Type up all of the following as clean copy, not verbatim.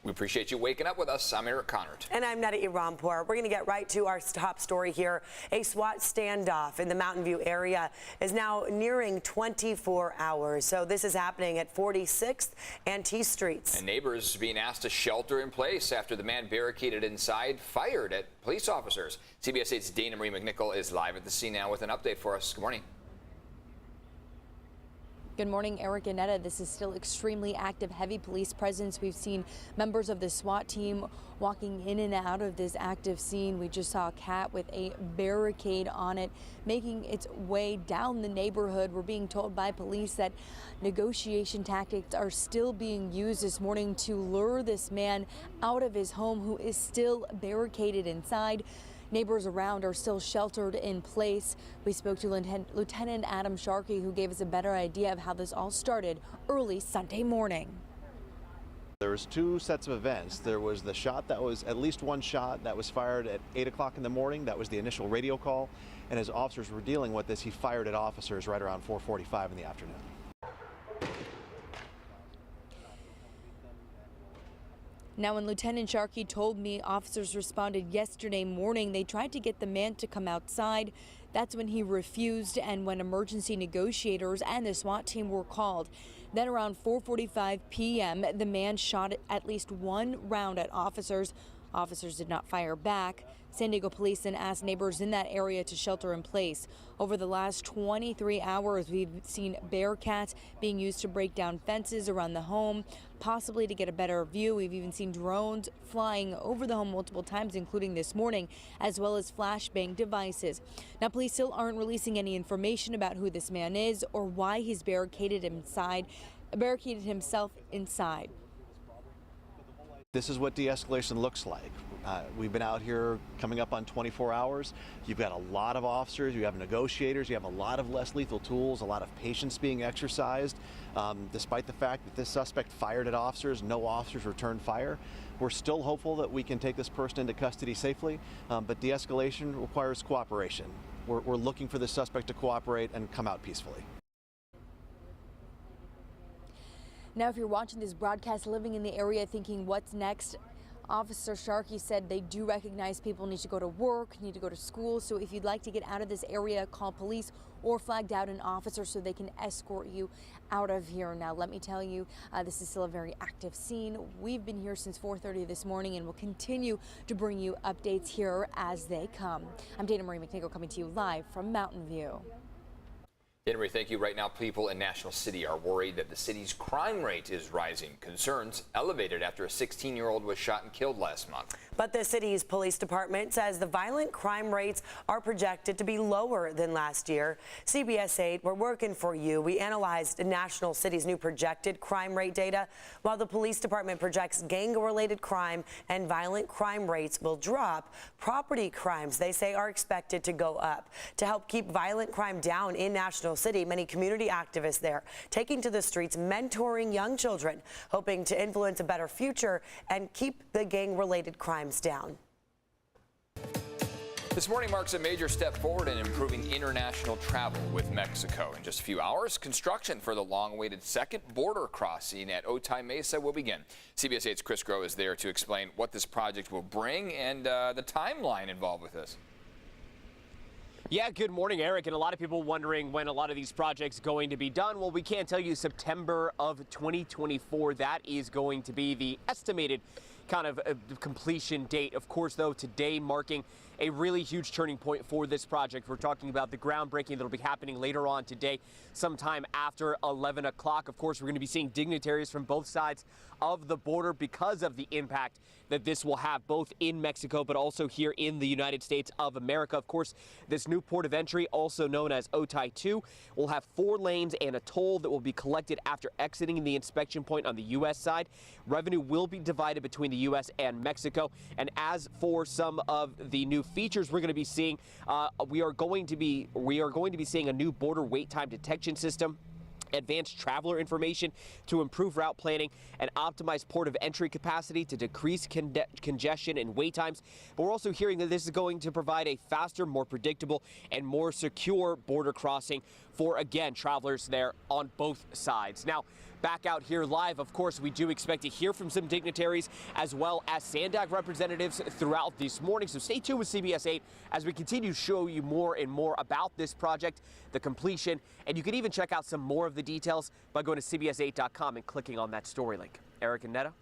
We appreciate you waking up with us. I'm Eric Connert. And I'm Neda Iranpour. We're going to get right to our top story here. A SWAT standoff in the Mountain View area is now nearing 24 hours. So this is happening at 46th and T Streets. And neighbors being asked to shelter in place after the man barricaded inside fired at police officers. CBS 8's Dana Marie McNichol is live at the scene now with an update for us. Good morning. Good morning, Eric and Neda. This is still extremely active, heavy police presence. We've seen members of the SWAT team walking in and out of this active scene. We just saw a cat with a barricade on it making its way down the neighborhood. We're being told by police that negotiation tactics are still being used this morning to lure this man out of his home, who is still barricaded inside. Neighbors around are still sheltered in place. We spoke to Lieutenant Adam Sharkey, who gave us a better idea of how this all started early Sunday morning. There was two sets of events. There was the shot that was at least one shot that was fired at 8 o'clock in the morning. That was the initial radio call. And as officers were dealing with this, he fired at officers right around 4:45 in the afternoon. Now, when Lieutenant Sharkey told me officers responded yesterday morning, they tried to get the man to come outside. That's when he refused, and when emergency negotiators and the SWAT team were called. Then around 4:45 p.m., the man shot at least one round at officers. Officers did not fire back. San Diego police then asked neighbors in that area to shelter in place. Over the last 23 hours, we've seen Bearcats being used to break down fences around the home, possibly to get a better view. We've even seen drones flying over the home multiple times, including this morning, as well as flashbang devices. Now, police still aren't releasing any information about who this man is or why he's barricaded himself inside. This is what de-escalation looks like. We've been out here coming up on 24 hours. You've got a lot of officers, you have negotiators, you have a lot of less lethal tools, a lot of patience being exercised. Despite the fact that this suspect fired at officers, no officers returned fire. We're still hopeful that we can take this person into custody safely, but de-escalation requires cooperation. We're looking for the suspect to cooperate and come out peacefully. Now, if you're watching this broadcast living in the area thinking what's next, Officer Sharkey said they do recognize people need to go to work, need to go to school. So if you'd like to get out of this area, call police or flag out an officer so they can escort you out of here. Now, let me tell you, this is still a very active scene. We've been here since 4:30 this morning and will continue to bring you updates here as they come. I'm Dana Marie McNichol coming to you live from Mountain View. Henry, thank you. Right now, people in National City are worried that the city's crime rate is rising. Concerns elevated after a 16-year-old was shot and killed last month. But the city's police department says the violent crime rates are projected to be lower than last year. CBS 8, we're working for you. We analyzed National City's new projected crime rate data. While the police department projects gang-related crime and violent crime rates will drop, property crimes, they say, are expected to go up. To help keep violent crime down in National City, many community activists there taking to the streets, mentoring young children, hoping to influence a better future and keep the gang-related crimes down. This morning marks a major step forward in improving international travel with Mexico. In just a few hours, construction for the long-awaited second border crossing at Otay Mesa will begin. CBS 8's Chris Groh is there to explain what this project will bring and the timeline involved with this. Yeah, good morning, Eric. And a lot of people wondering when a lot of these projects going to be done. Well, we can't tell you September of 2024. That is going to be the estimated kind of completion date. Of course, though, today marking a really huge turning point for this project. We're talking about the groundbreaking that will be happening later on today, sometime after 11 o'clock. Of course, we're going to be seeing dignitaries from both sides of the border because of the impact that this will have both in Mexico but also here in the United States of America. Of course, this new port of entry, also known as Otay 2, will have 4 lanes and a toll that will be collected after exiting the inspection point on the U.S. side. Revenue will be divided between the U.S. and Mexico. And as for some of the new features we're going to be seeing, we are going to be seeing a new border wait time detection system, advanced traveler information to improve route planning, and optimize port of entry capacity to decrease congestion and wait times. But we're also hearing that this is going to provide a faster, more predictable, and more secure border crossing for, again, travelers there on both sides. Now, back out here live, of course, we do expect to hear from some dignitaries as well as Sandag representatives throughout this morning. So stay tuned with CBS 8 as we continue to show you more and more about this project, the completion, and you can even check out some more of the details by going to CBS8.com and clicking on that story link. Eric and Netta.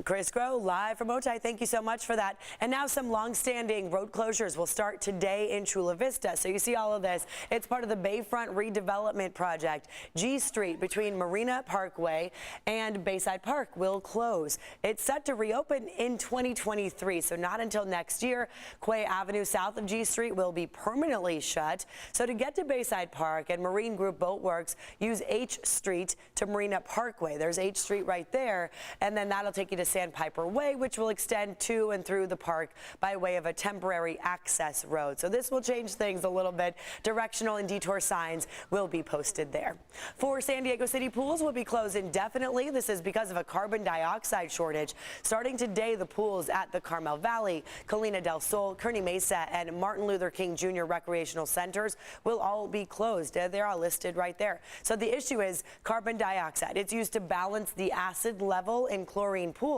Chris Grow, live from Otay. Thank you so much for that. And now some long-standing road closures will start today in Chula Vista. So you see all of this. It's part of the Bayfront redevelopment project. G Street between Marina Parkway and Bayside Park will close. It's set to reopen in 2023, so not until next year. Quay Avenue south of G Street will be permanently shut. So to get to Bayside Park and Marine Group Boatworks, use H Street to Marina Parkway. There's H Street right there, and then that'll take you to Sandpiper Way, which will extend to and through the park by way of a temporary access road. So this will change things a little bit. Directional and detour signs will be posted there. 4 San Diego City pools will be closed indefinitely. This is because of a carbon dioxide shortage. Starting today, the pools at the Carmel Valley, Colina del Sol, Kearney Mesa, and Martin Luther King Jr. recreational centers will all be closed. They're all listed right there. So the issue is carbon dioxide. It's used to balance the acid level in chlorine pools.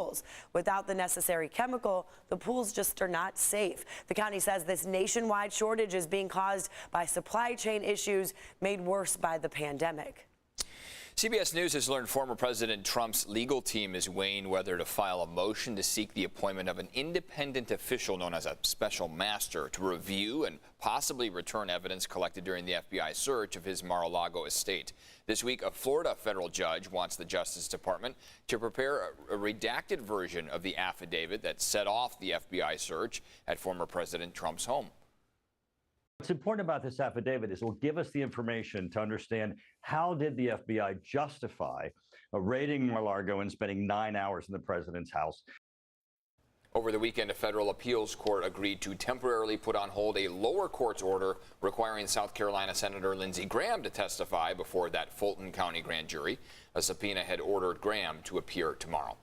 Without the necessary chemical, the pools just are not safe. The county says this nationwide shortage is being caused by supply chain issues made worse by the pandemic. CBS News has learned former President Trump's legal team is weighing whether to file a motion to seek the appointment of an independent official known as a special master to review and possibly return evidence collected during the FBI search of his Mar-a-Lago estate. This week, a Florida federal judge wants the Justice Department to prepare a redacted version of the affidavit that set off the FBI search at former President Trump's home. What's important about this affidavit is it will give us the information to understand how did the FBI justify raiding Mar-a-Lago and spending 9 hours in the president's house. Over the weekend, a federal appeals court agreed to temporarily put on hold a lower court's order requiring South Carolina Senator Lindsey Graham to testify before that Fulton County grand jury. A subpoena had ordered Graham to appear tomorrow.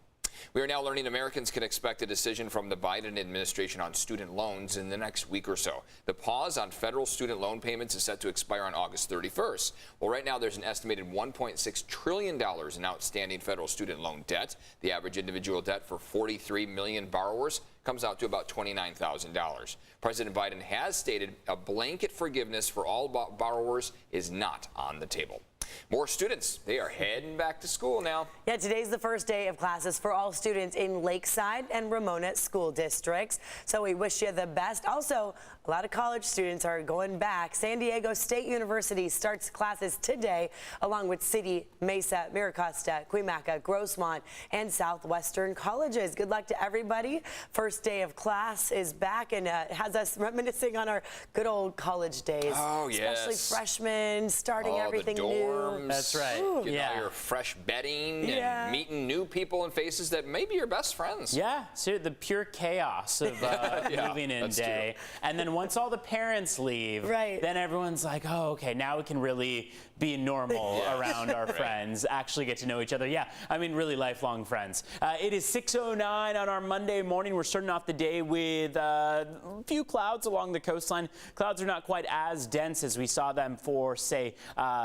We are now learning Americans can expect a decision from the Biden administration on student loans in the next week or so. The pause on federal student loan payments is set to expire on August 31st. Well, right now there's an estimated $1.6 trillion in outstanding federal student loan debt. The average individual debt for 43 million borrowers comes out to about $29,000. President Biden has stated a blanket forgiveness for all borrowers is not on the table. More students, they are heading back to school now. Yeah, today's the first day of classes for all students in Lakeside and Ramona school districts. So we wish you the best. Also, a lot of college students are going back. San Diego State University starts classes today, along with City, Mesa, Miracosta, Cuyamaca, Grossmont, and Southwestern colleges. Good luck to everybody. First day of class is back and has us reminiscing on our good old college days. Oh, yes. Especially freshmen, starting everything the dorms, new. That's right. Getting all your fresh bedding and meeting new people and faces that may be your best friends. Yeah, so the pure chaos of moving in day. True. And then once all the parents leave, then everyone's like, oh, okay, now we can really be normal around our friends, actually get to know each other. Yeah, I mean, really lifelong friends. It is 6:09 on our Monday morning. We're starting off the day with a few clouds along the coastline. Clouds are not quite as dense as we saw them for, say,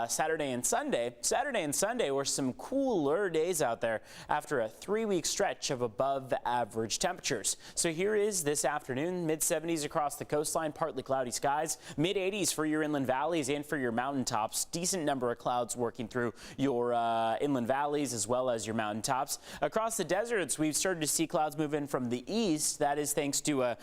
Saturday and Sunday. Saturday and Sunday were some cooler days out there after a 3-week stretch of above average temperatures. So here is this afternoon, mid-70s across the coastline, partly cloudy skies, mid-80s for your inland valleys and for your mountaintops. Decent number of clouds working through your inland valleys as well as your mountaintops. Across the deserts, we've started to see clouds move in from the east. That is thanks to a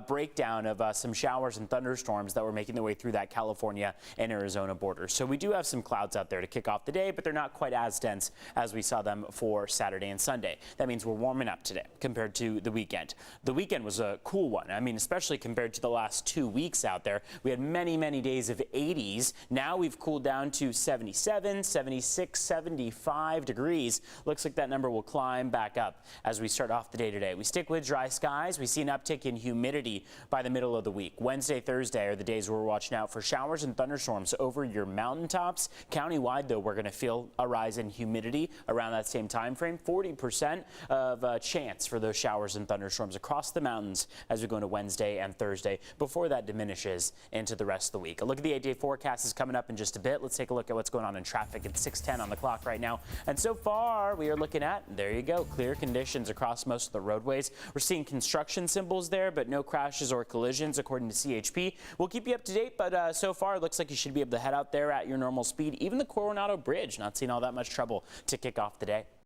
breakdown of some showers and thunderstorms that were making their way through that California and Arizona border. So we do have some clouds out there to kick off the day, but they're not quite as dense as we saw them for Saturday and Sunday. That means we're warming up today compared to the weekend. The weekend was a cool one. I mean, especially compared to the last 2 weeks out there. We had many, many days of 80s. Now we've cooled down to 77, 76, 75 degrees. Looks like that number will climb back up as we start off the day today. We stick with dry skies. We see an uptick in humidity by the middle of the week. Wednesday, Thursday are the days where we're watching out for showers and thunderstorms over your mountaintops. County County-wide, though, we're going to feel a rise in humidity around that same time frame. 40% of chance for those showers and thunderstorms across the mountains as we go into Wednesday and Thursday before that diminishes into the rest of the week. A look at the 8-day forecast is coming up in just a bit. Let's take a look at what's going on in traffic. It's 6:10 on the clock right now. And so far, we are looking at, there you go, clear conditions across most of the roadways. We're seeing construction symbols there, but no crashes or collisions according to CHP. We'll keep you up to date, but so far it looks like you should be able to head out there at your normal speed. Even the Coronado Bridge, not seeing all that much trouble to kick off the day.